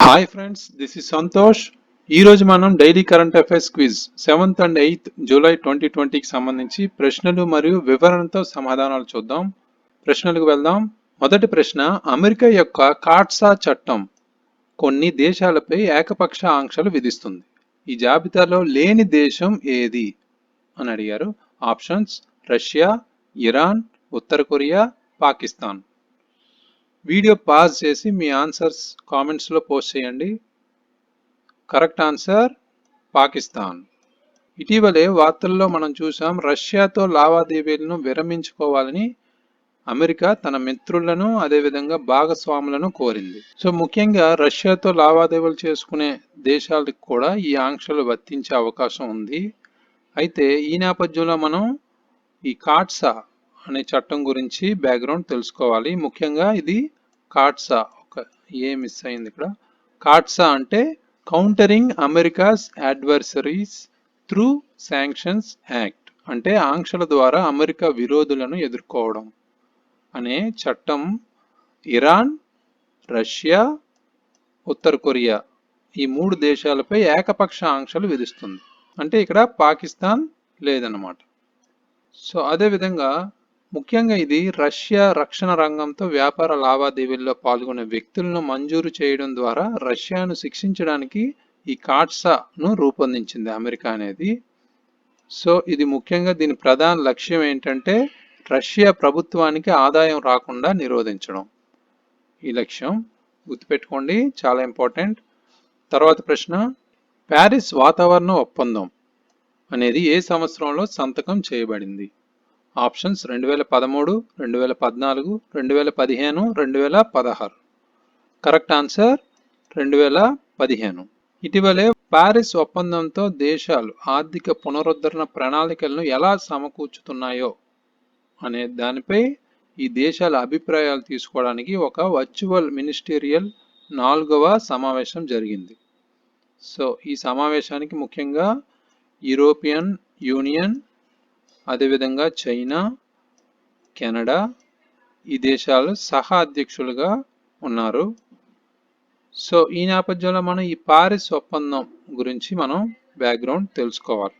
Hi friends, this is Santosh. ఈ రోజు మనం daily current affairs quiz 7th and 8th July 2020కి సంబంధించి ప్రశ్నలు మరియు వివరణతో సమాధానాలు చూద్దాం. ప్రశ్నలకు వెళ్దాం. మొదటి ప్రశ్న, అమెరికా యొక్క కాట్సా చట్టం కొన్ని దేశాలపై ఏకపక్ష ఆంక్షలు విధిస్తుంది. ఈ జాబితాలో లేని దేశం ఏది అని అడిగారు. ఆప్షన్స్: రష్యా, ఇరాన్, ఉత్తర కొరియా, పాకిస్తాన్. వీడియో పాజ్ చేసి మీ ఆన్సర్స్ కామెంట్స్లో పోస్ట్ చేయండి. Correct answer Pakistan. ఇటీవలే వార్తల్లో మనం చూసాం, రష్యాతో లావాదేవీలను విరమించుకోవాలని అమెరికా తన మిత్రులను అదేవిధంగా భాగస్వాములను కోరింది. సో ముఖ్యంగా రష్యాతో లావాదేవీలు చేసుకునే దేశాలకు కూడా ఈ ఆంక్షలు వర్తించే అవకాశం ఉంది. అయితే ఈ నేపథ్యంలో మనం ఈ కాట్సా అనే చట్టం గురించి బ్యాక్గ్రౌండ్ తెలుసుకోవాలి. ముఖ్యంగా ఇది కాట్సా, ఒక ఏ మిస్ అయింది ఇక్కడ. కాట్సా అంటే countering America's adversaries through sanctions act, అంటే ఆంక్షల ద్వారా అమెరికా విరోధులను ఎదుర్కోవడం అనే చట్టం ఇరాన్, రష్యా, ఉత్తర కొరియా ఈ 3 దేశాలపై ఏకపక్ష ఆంక్షలు విధిస్తుంది. అంటే ఇక్కడ పాకిస్తాన్ లేదన్నమాట. సో అదేవిధంగా ముఖ్యంగా ఇది రష్యా రక్షణ రంగంతో వ్యాపార లావాదేవీల్లో పాల్గొనే వ్యక్తులను మంజూరు చేయడం ద్వారా రష్యాను శిక్షించడానికి ఈ కాట్సాను రూపొందించింది అమెరికా అనేది. సో ఇది ముఖ్యంగా దీని ప్రధాన లక్ష్యం ఏంటంటే రష్యా ప్రభుత్వానికి ఆదాయం రాకుండా నిరోధించడం. ఈ లక్ష్యం గుర్తుపెట్టుకోండి, చాలా ఇంపార్టెంట్. తర్వాత ప్రశ్న, ప్యారిస్ వాతావరణ ఒప్పందం అనేది ఏ సంవత్సరంలో సంతకం చేయబడింది? ఆప్షన్స్: 2013, 2014, 2015, 2016. Correct answer 2015. ఇటీవలే ప్యారిస్ ఒప్పందంతో దేశాలు ఆర్థిక పునరుద్ధరణ ప్రణాళికలను ఎలా సమకూర్చుతున్నాయో అనే దానిపై ఈ దేశాల అభిప్రాయాలు తీసుకోవడానికి ఒక వర్చువల్ మినిస్టీరియల్ 4వ సమావేశం జరిగింది. సో ఈ సమావేశానికి ముఖ్యంగా యూరోపియన్ యూనియన్, అదేవిధంగా చైనా, కెనడా ఈ దేశాలు సహా అధ్యక్షులుగా ఉన్నారు. సో ఈ నేపథ్యంలో మనం ఈ ప్యారిస్ ఒప్పందం గురించి మనం బ్యాక్గ్రౌండ్ తెలుసుకోవాలి.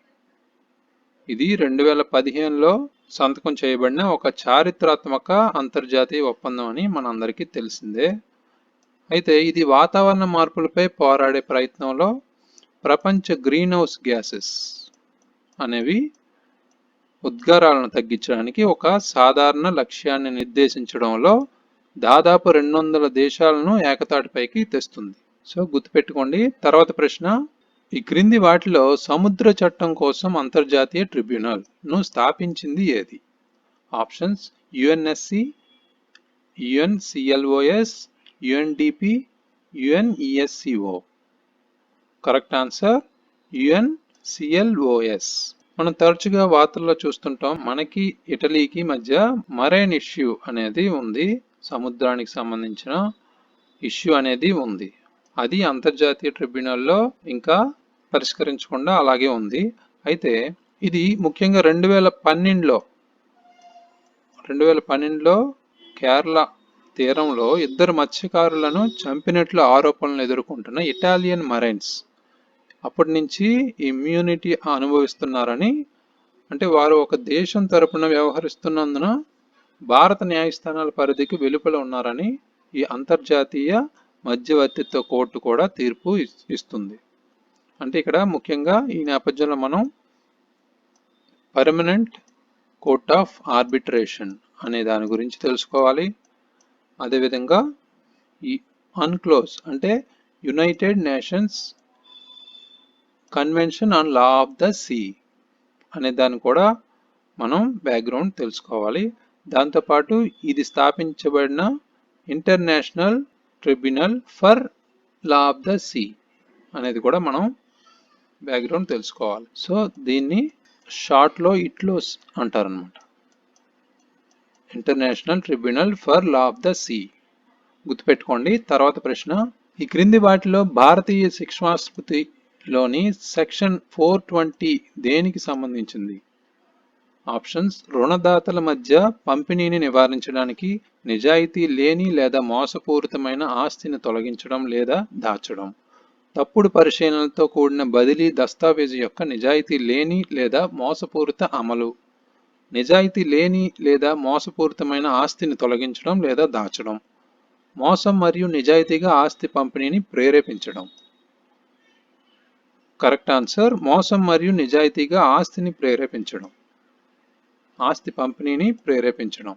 ఇది 2015లో సంతకం చేయబడిన ఒక చారిత్రాత్మక అంతర్జాతీయ ఒప్పందం అని మనందరికీ తెలిసిందే. అయితే ఇది వాతావరణ మార్పులపై పోరాడే ప్రయత్నంలో ప్రపంచ గ్రీన్ హౌస్ గ్యాసెస్ అనేవి ఉద్గారాలను తగ్గించడానికి ఒక సాధారణ లక్ష్యాన్ని నిర్దేశించడంలో దాదాపు 200 దేశాలను ఏకతాటిపైకి తెస్తుంది. సో గుర్తుపెట్టుకోండి. తర్వాత ప్రశ్న, ఈ క్రింది వాటిలో సముద్ర చట్టం కోసం అంతర్జాతీయ ట్రిబ్యునల్ ను స్థాపించింది ఏది? Options: UNSC, UNCLOS, UNDP, UNESCO. Correct answer UNCLOS. మనం తరచుగా వార్తల్లో చూస్తుంటాం, మనకి ఇటలీకి మధ్య మరైన్ ఇష్యూ అనేది ఉంది, సముద్రానికి సంబంధించిన ఇష్యూ అనేది ఉంది. అది అంతర్జాతీయ ట్రిబ్యునల్లో ఇంకా పరిష్కరించకుండా అలాగే ఉంది. అయితే ఇది ముఖ్యంగా 2012లో కేరళ తీరంలో 2 మత్స్యకారులను చంపినట్లు ఆరోపణలు ఎదుర్కొంటున్న ఇటాలియన్ మరైన్స్ అప్పటి నుంచి ఇమ్యూనిటీ అనుభవిస్తున్నారని, అంటే వారు ఒక దేశం తరపున వ్యవహరిస్తున్నందున భారత న్యాయస్థానాల పరిధికి వెలుపల ఉన్నారని ఈ అంతర్జాతీయ మధ్యవర్తిత్వ కోర్టు కూడా తీర్పు ఇస్తుంది. అంటే ఇక్కడ ముఖ్యంగా ఈ నేపథ్యంలో మనం పర్మనెంట్ కోర్ట్ ఆఫ్ ఆర్బిట్రేషన్ అనే దాని గురించి తెలుసుకోవాలి. అదేవిధంగా ఈ అన్క్లోజ్ అంటే United Nations convention on law of the sea అనే దాన్ని కూడా మనం బ్యాక్గ్రౌండ్ తెలుసుకోవాలి. దాంతోపాటు ఇది స్థాపించబడిన international tribunal for law of the sea అనేది కూడా మనం బ్యాక్గ్రౌండ్ తెలుసుకోవాలి. సో దీన్ని షార్ట్లో ఇట్లోస్ అంటారనమాట, international tribunal for law of the sea. గుర్తుపెట్టుకోండి. తర్వాత ప్రశ్న, ఈ క్రింది వాటిలో భారతీయ శిక్షాస్మృతిలోని సెక్షన్ 420 దేనికి సంబంధించింది? ఆప్షన్స్ రుణదాతల మధ్య పంపిణీని నివారించడానికి, నిజాయితీ లేని లేదా మోసపూరితమైన ఆస్తిని తొలగించడం లేదా దాచడం, తప్పుడు పరిశీలనలతో కూడిన బదిలీ దస్తావేజు యొక్క నిజాయితీ లేని లేదా మోసపూరిత అమలు, నిజాయితీ లేని లేదా మోసపూరితమైన ఆస్తిని తొలగించడం లేదా దాచడం, మోసం మరియు నిజాయితీగా ఆస్తి పంపిణీని ప్రేరేపించడం. కరెక్ట్ ఆన్సర్ మోసం మరియు నిజాయితీగా ఆస్తిని ప్రేరేపించడం, ఆస్తి పంపిణీని ప్రేరేపించడం.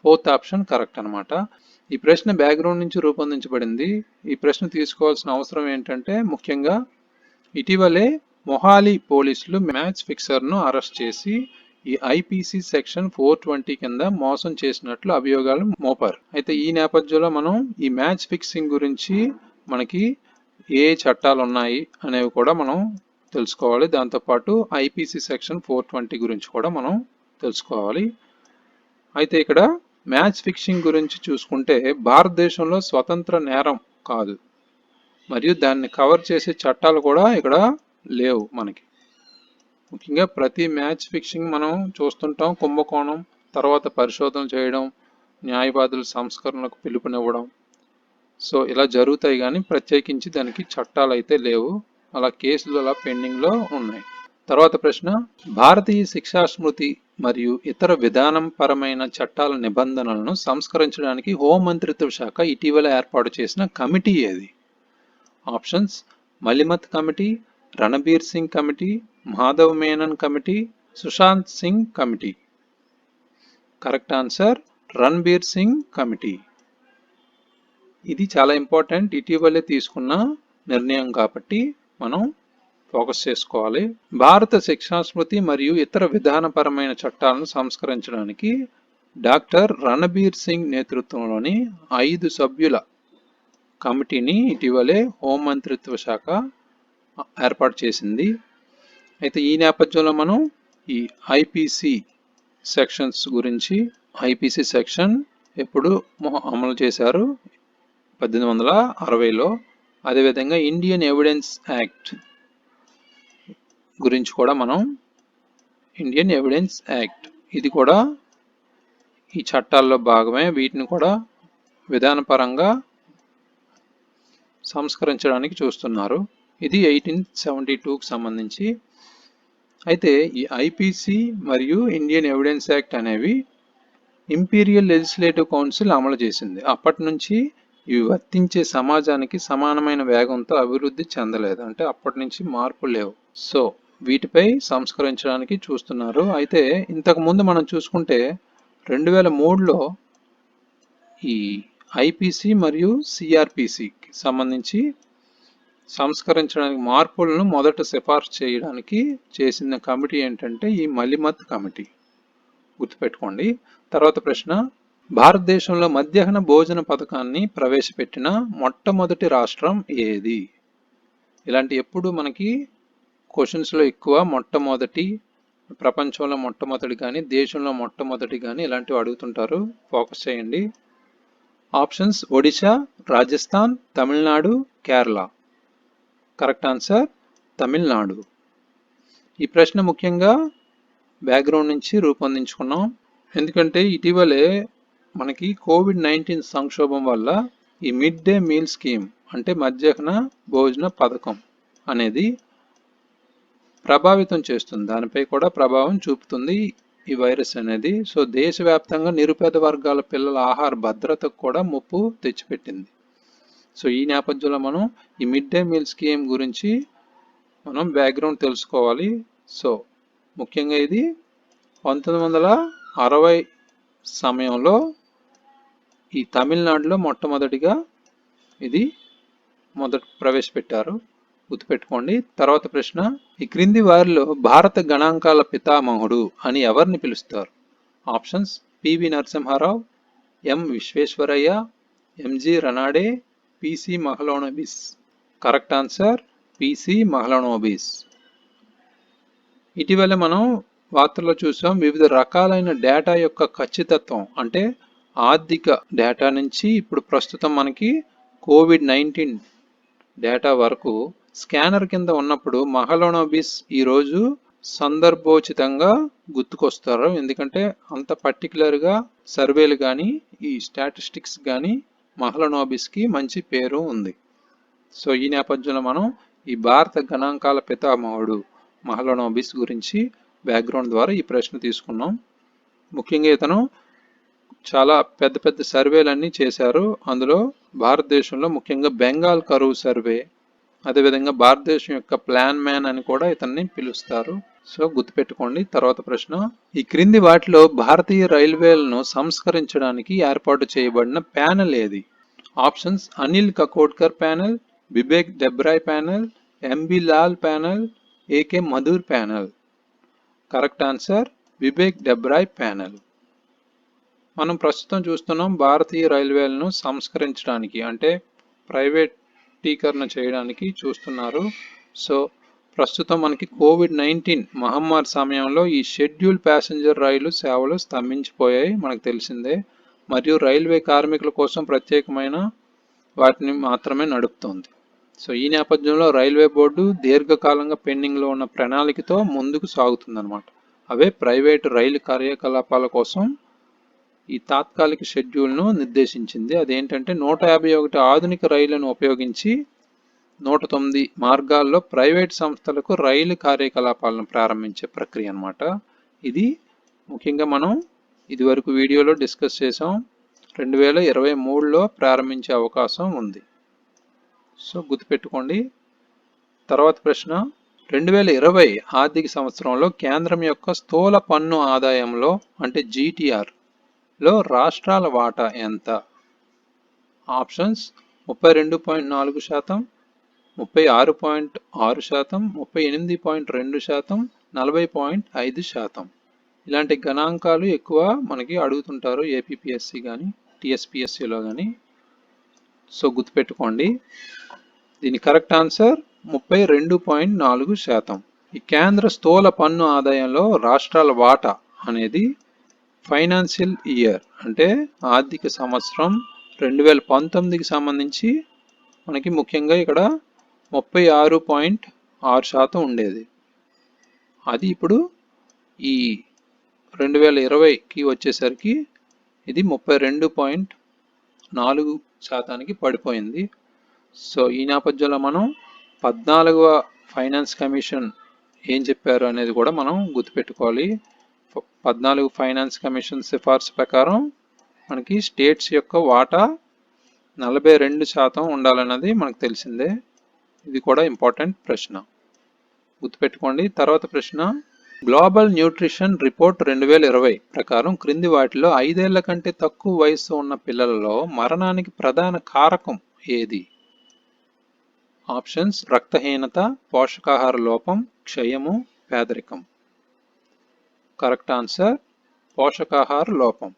ఫోర్త్ ఆప్షన్ కరెక్ట్ అనమాట. ఈ ప్రశ్న బ్యాక్గ్రౌండ్ నుంచి రూపొందించబడింది. ఈ ప్రశ్న తీసుకోవాల్సిన అవసరం ఏంటంటే ముఖ్యంగా ఇటీవలే మొహాలీ పోలీసులు మ్యాచ్ ఫిక్సర్ను అరెస్ట్ చేసి ఈ ఐపీసీ సెక్షన్ 420 కింద మోసం చేసినట్లు అభియోగాలు మోపారు. అయితే ఈ నేపథ్యంలో మనం ఈ మ్యాచ్ ఫిక్సింగ్ గురించి మనకి ఏ చట్టాలు ఉన్నాయి అనేవి కూడా మనం తెలుసుకోవాలి. దాంతోపాటు ఐపీసీ సెక్షన్ 420 గురించి కూడా మనం తెలుసుకోవాలి. అయితే ఇక్కడ మ్యాచ్ ఫిక్సింగ్ గురించి చూసుకుంటే భారతదేశంలో స్వతంత్ర నేరం కాదు, మరియు దాన్ని కవర్ చేసే చట్టాలు కూడా ఇక్కడ లేవు మనకి. ముఖ్యంగా ప్రతి మ్యాచ్ ఫిక్సింగ్ మనం చూస్తుంటాం, కుంభకోణం, తర్వాత పరిశోధన చేయడం, న్యాయవాదుల సంస్కరణకు పిలుపునివ్వడం, సో ఇలా జరుగుతాయి కానీ ప్రత్యేకించి దానికి చట్టాలు అయితే లేవు. అలా కేసులు అలా పెండింగ్లో ఉన్నాయి. తర్వాత ప్రశ్న, భారతీయ శిక్షా స్మృతి మరియు ఇతర విధానం పరమైన చట్టాల నిబంధనలను సంస్కరించడానికి హోంమంత్రిత్వ శాఖ ఇటీవల ఏర్పాటు చేసిన కమిటీ ఏది? Options Malimath committee, Ranbir Singh committee, Madhav Menon committee, Sushant Singh committee. Correct answer Ranbir Singh committee. ఇది చాలా ఇంపార్టెంట్, ఇటీవలే తీసుకున్న నిర్ణయం కాబట్టి మనం ఫోకస్ చేసుకోవాలి. భారత శిక్షా స్మృతి మరియు ఇతర విధానపరమైన చట్టాలను సంస్కరించడానికి డాక్టర్ రణబీర్ సింగ్ నేతృత్వంలోని 5 సభ్యుల కమిటీని ఇటీవలే హోంమంత్రిత్వ శాఖ ఏర్పాటు చేసింది. అయితే ఈ నేపథ్యంలో మనం ఈ ఐపీసీ సెక్షన్స్ గురించి, ఐపీసీ సెక్షన్ ఎప్పుడు అమలు చేశారు? 1860లో. అదేవిధంగా ఇండియన్ ఎవిడెన్స్ యాక్ట్ గురించి కూడా మనం, ఇండియన్ ఎవిడెన్స్ యాక్ట్ ఇది కూడా ఈ చట్టాల్లో భాగమే. వీటిని కూడా విధానపరంగా సంస్కరించడానికి చూస్తున్నారు. ఇది 1872కి సంబంధించి. అయితే ఈ ఐపీసీ మరియు ఇండియన్ ఎవిడెన్స్ యాక్ట్ అనేవి ఇంపీరియల్ లెజిస్లేటివ్ కౌన్సిల్ అమలు చేసింది. అప్పటి నుంచి ఇవి వర్తించే సమాజానికి సమానమైన వేగంతో అభివృద్ధి చెందలేదు, అంటే అప్పటి నుంచి మార్పు లేవు. సో వీటిపై సంస్కరించడానికి చూస్తున్నారు. అయితే ఇంతకు ముందు మనం చూసుకుంటే 2003లో ఈ ఐపీసీ మరియు సిఆర్పిసికి సంబంధించి సంస్కరించడానికి మార్పులను మొదట సిఫార్సు చేయడానికి చేసిన కమిటీ ఏంటంటే ఈ మలిమత్ కమిటీ, గుర్తుపెట్టుకోండి. తర్వాత ప్రశ్న, భారతదేశంలో మధ్యాహ్న భోజన పథకాన్ని ప్రవేశపెట్టిన మొట్టమొదటి రాష్ట్రం ఏది? ఇలాంటి ఎప్పుడు మనకి క్వశ్చన్స్లో ఎక్కువ మొట్టమొదటి, ప్రపంచంలో మొట్టమొదటి కానీ దేశంలో మొట్టమొదటి కానీ ఇలాంటివి అడుగుతుంటారు, ఫోకస్ చేయండి. Options Odisha, Rajasthan, Tamil Nadu, Kerala. Correct answer Tamil Nadu. ఈ ప్రశ్న ముఖ్యంగా బ్యాక్గ్రౌండ్ నుంచి రూపొందించుకున్నాం, ఎందుకంటే ఇటీవలే మనకి కోవిడ్-19 సంక్షోభం వల్ల ఈ మిడ్ డే మీల్ స్కీమ్ అంటే మధ్యాహ్న భోజన పథకం అనేది ప్రభావితం చేస్తుంది, దానిపై కూడా ప్రభావం చూపుతుంది ఈ వైరస్ అనేది. సో దేశవ్యాప్తంగా నిరుపేద వర్గాల పిల్లల ఆహార భద్రతకు కూడా ముప్పు తెచ్చిపెట్టింది. సో ఈ నేపథ్యంలో మనం ఈ మిడ్ డే మీల్ స్కీమ్ గురించి మనం బ్యాక్గ్రౌండ్ తెలుసుకోవాలి. సో ముఖ్యంగా ఇది 1960 సమయంలో ఈ తమిళనాడులో మొట్టమొదటిగా ఇది ప్రవేశపెట్టారు, గుర్తుపెట్టుకోండి. తర్వాత ప్రశ్న, ఈ క్రింది వారిలో భారత గణాంకాల పితామహుడు అని ఎవరిని పిలుస్తారు? Options PV Narasimha Rao, M Visvesvaraya, MG Ranade, PC Mahalanobis. Correct answer PC Mahalanobis. ఇటీవల మనం వార్తల్లో చూసాం, వివిధ రకాలైన డేటా యొక్క ఖచ్చితత్వం, అంటే ఆర్థిక డేటా నుంచి ఇప్పుడు ప్రస్తుతం మనకి కోవిడ్-19 డేటా వరకు స్కానర్ కింద ఉన్నప్పుడు మహలనోబిస్ ఈరోజు సందర్భోచితంగా గుర్తుకొస్తారు, ఎందుకంటే అంత పర్టికులర్గా సర్వేలు కానీ ఈ స్టాటిస్టిక్స్ కానీ మహలనోబిస్కి మంచి పేరు ఉంది. సో ఈ నేపథ్యంలో మనం ఈ భారత గణాంకాల పితామహుడు మహలనోబిస్ గురించి బ్యాక్గ్రౌండ్ ద్వారా ఈ ప్రశ్న తీసుకున్నాం. ముఖ్యంగా ఇతను చాలా పెద్ద పెద్ద సర్వేలన్నీ చేశారు. అందులో భారతదేశంలో ముఖ్యంగా బెంగాల్ కరువు సర్వే, అదేవిధంగా భారతదేశం యొక్క ప్లాన్ మ్యాన్ అని కూడా ఇతన్ని పిలుస్తారు. సో గుర్తుపెట్టుకోండి. తర్వాత ప్రశ్న, ఈ క్రింది వాటిలో భారతీయ రైల్వేలను సంస్కరించడానికి ఏర్పాటు చేయబడిన ప్యానెల్ ఏది? Options: Anil Kakodkar panel, Bibek Debroy panel, MB Lal panel, AK Mathur panel. Correct answer Bibek Debroy panel. మనం ప్రస్తుతం చూస్తున్నాం భారతీయ రైల్వేలను సంస్కరించడానికి అంటే ప్రైవేటీకరణ చేయడానికి చూస్తున్నారు. సో ప్రస్తుతం మనకి కోవిడ్-19 మహమ్మారి సమయంలో ఈ షెడ్యూల్ ప్యాసింజర్ రైలు సేవలు స్తంభించిపోయాయి, మనకు తెలిసిందే. మరియు రైల్వే కార్మికుల కోసం ప్రత్యేకమైన వాటిని మాత్రమే నడుపుతోంది. సో ఈ నేపథ్యంలో రైల్వే బోర్డు దీర్ఘకాలంగా పెండింగ్లో ఉన్న ప్రణాళికతో ముందుకు సాగుతుందన్నమాట. అవే ప్రైవేటు రైలు కార్యకలాపాల కోసం ఈ తాత్కాలిక షెడ్యూల్ను నిర్దేశించింది. అదేంటంటే 151 ఆధునిక రైళ్లను ఉపయోగించి 109 మార్గాల్లో ప్రైవేట్ సంస్థలకు రైలు కార్యకలాపాలను ప్రారంభించే ప్రక్రియ అన్నమాట. ఇది ముఖ్యంగా మనం ఇదివరకు వీడియోలో డిస్కస్ చేసాం. 2023లో ప్రారంభించే అవకాశం ఉంది. సో గుర్తుపెట్టుకోండి. తర్వాత ప్రశ్న, 2020 ఆర్థిక సంవత్సరంలో కేంద్రం యొక్క స్థూల పన్ను ఆదాయంలో అంటే GTRలో రాష్ట్రాల వాటా ఎంత? ఆప్షన్స్: 32.4%, 36.6%, 38.2%, 40.5%. ఇలాంటి గణాంకాలు ఎక్కువ మనకి అడుగుతుంటారు ఏపీపీఎస్సి కానీ టీఎస్పీఎస్సిలో కానీ. సో గుర్తుపెట్టుకోండి. దీని కరెక్ట్ ఆన్సర్ 32.4%. ఈ కేంద్ర స్థూల పన్ను ఆదాయంలో రాష్ట్రాల వాటా అనేది ఫైనాన్షియల్ ఇయర్ అంటే ఆర్థిక సంవత్సరం 2019కి సంబంధించి మనకి ముఖ్యంగా ఇక్కడ 36.6% ఉండేది. అది ఇప్పుడు ఈ 2020కి వచ్చేసరికి ఇది 32.4%కి పడిపోయింది. సో ఈ నేపథ్యంలో మనం 14వ ఫైనాన్స్ కమిషన్ ఏం చెప్పారు అనేది కూడా మనం గుర్తుపెట్టుకోవాలి. 14 ఫైనాన్స్ కమిషన్ సిఫార్సు ప్రకారం మనకి స్టేట్స్ యొక్క వాటా 42% ఉండాలన్నది మనకు తెలిసిందే. ఇది కూడా ఇంపార్టెంట్ ప్రశ్న, గుర్తుపెట్టుకోండి. తర్వాత ప్రశ్న, గ్లోబల్ న్యూట్రిషన్ రిపోర్ట్ 2020 ప్రకారం క్రింది వాటిలో 5 ఏళ్ల కంటే తక్కువ వయసు ఉన్న పిల్లలలో మరణానికి ప్రధాన కారకం ఏది? ఆప్షన్స్: రక్తహీనత, పోషకాహార లోపం, క్షయము, పేదరికం. కరెక్ట్ ఆన్సర్ పోషకాహార లోపం.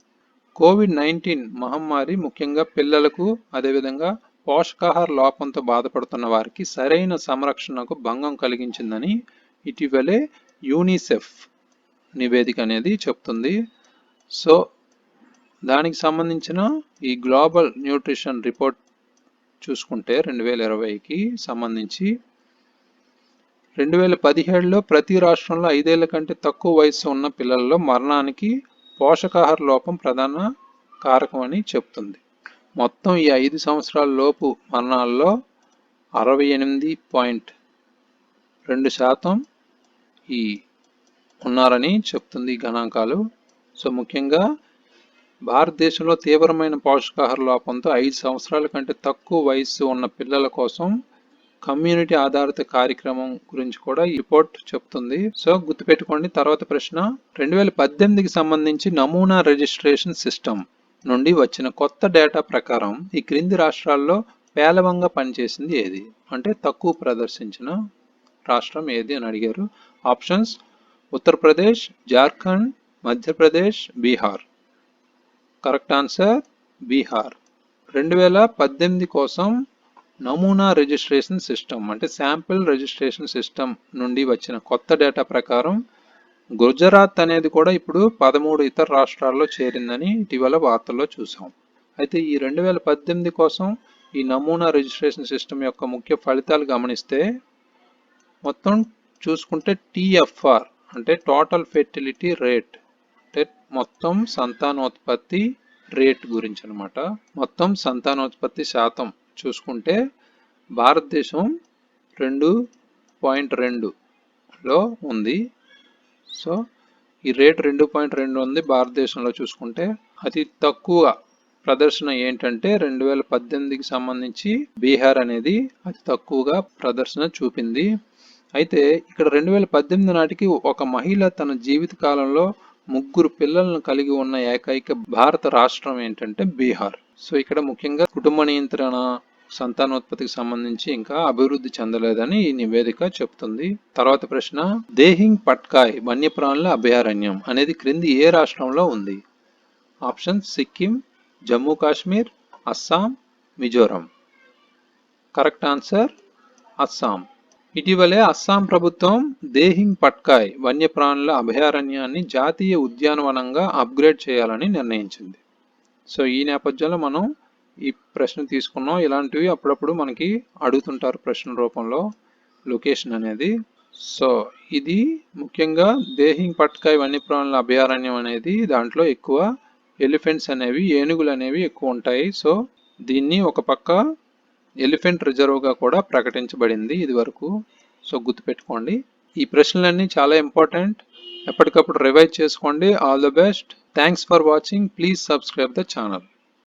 కోవిడ్-19 మహమ్మారి ముఖ్యంగా పిల్లలకు అదేవిధంగా పోషకాహార లోపంతో బాధపడుతున్న వారికి సరైన సంరక్షణకు భంగం కలిగించిందని ఇటీవలే యూనిసెఫ్ నివేదిక అనేది చెప్తుంది. సో దానికి సంబంధించిన ఈ గ్లోబల్ న్యూట్రిషన్ రిపోర్ట్ చూసుకుంటే 2020కి సంబంధించి 2017లో ప్రతి రాష్ట్రంలో 5 ఏళ్ల కంటే తక్కువ వయసు ఉన్న పిల్లల్లో మరణానికి పోషకాహార లోపం ప్రధాన కారకం అని చెప్తుంది. మొత్తం ఈ 5 సంవత్సరాల లోపు మరణాల్లో 68.2% ఈ ఉన్నారని చెప్తుంది ఈ గణాంకాలు. సో ముఖ్యంగా భారతదేశంలో తీవ్రమైన పోషకాహార లోపంతో 5 సంవత్సరాల కంటే తక్కువ వయసు ఉన్న పిల్లల కోసం కమ్యూనిటీ ఆధారిత కార్యక్రమం గురించి కూడా ఈ రిపోర్ట్ చెప్తుంది. సో గుర్తుపెట్టుకోండి. తర్వాత ప్రశ్న, 2018కి సంబంధించి నమూనా రిజిస్ట్రేషన్ సిస్టమ్ నుండి వచ్చిన కొత్త డేటా ప్రకారం ఈ క్రింది రాష్ట్రాల్లో పేలవంగా పనిచేసింది ఏది? అంటే తక్కువ ప్రదర్శించిన రాష్ట్రం ఏది అని అడిగారు. Options: Uttar Pradesh, Jharkhand, Madhya Pradesh, Bihar. Correct answer Bihar. 2018 కోసం నమూనా రిజిస్ట్రేషన్ సిస్టమ్ అంటే శాంపిల్ రిజిస్ట్రేషన్ సిస్టమ్ నుండి వచ్చిన కొత్త డేటా ప్రకారం గుజరాత్ అనేది కూడా ఇప్పుడు 13 ఇతర రాష్ట్రాల్లో చేరిందని ఇటీవల వార్తల్లో చూసాం. అయితే ఈ 2018 కోసం ఈ నమూనా రిజిస్ట్రేషన్ సిస్టమ్ యొక్క ముఖ్య ఫలితాలు గమనిస్తే మొత్తం చూసుకుంటే TFR అంటే టోటల్ ఫెర్టిలిటీ రేట్, అంటే మొత్తం సంతానోత్పత్తి రేట్ గురించి అనమాట. మొత్తం సంతానోత్పత్తి శాతం చూసుకుంటే భారతదేశం 2.2లో ఉంది. సో ఈ రేట్ 2.2 ఉంది భారతదేశంలో చూసుకుంటే. అతి తక్కువ ప్రదర్శన ఏంటంటే 2018కి సంబంధించి బీహార్ అనేది అతి తక్కువగా ప్రదర్శన చూపింది. అయితే ఇక్కడ 2018 నాటికి ఒక మహిళ తన జీవిత కాలంలో 3 పిల్లలను కలిగి ఉన్న ఏకైక భారత రాష్ట్రం ఏంటంటే బీహార్. సో ఇక్కడ ముఖ్యంగా కుటుంబ నియంత్రణ సంతానోత్పత్తికి సంబంధించి ఇంకా అభివృద్ధి చెందలేదని ఈ నివేదిక చెప్తుంది. తర్వాత ప్రశ్న, దేహింగ్ పట్కాయ్ వన్యప్రాణుల అభయారణ్యం అనేది క్రింది ఏ రాష్ట్రంలో ఉంది? Option Sikkim, Jammu Kashmir, Assam, Mizoram. Correct answer Assam. ఇటీవలే అస్సాం ప్రభుత్వం దేహింగ్ పట్కాయ్ వన్యప్రాణుల అభయారణ్యాన్ని జాతీయ ఉద్యానవనంగా అప్గ్రేడ్ చేయాలని నిర్ణయించింది. సో ఈ నేపథ్యంలో మనం ఈ ప్రశ్న తీసుకున్నాం. ఇలాంటివి అప్పుడప్పుడు మనకి అడుగుతుంటారు ప్రశ్న రూపంలో లొకేషన్ అనేది. సో ఇది ముఖ్యంగా దేహింగ్ పట్కాయ్ వన్యప్రాణుల అభయారణ్యం అనేది దాంట్లో ఎక్కువ ఎలిఫెంట్స్ అనేవి, ఏనుగులు అనేవి ఎక్కువ ఉంటాయి. సో దీన్ని ఒక పక్క ఎలిఫెంట్ రిజర్వ్గా కూడా ప్రకటించబడింది ఇది వరకు. సో గుర్తుపెట్టుకోండి. ఈ ప్రశ్నలన్నీ చాలా ఇంపార్టెంట్, ఎప్పటికప్పుడు రివైజ్ చేసుకోండి. All the best. Thanks for watching. Please subscribe the channel.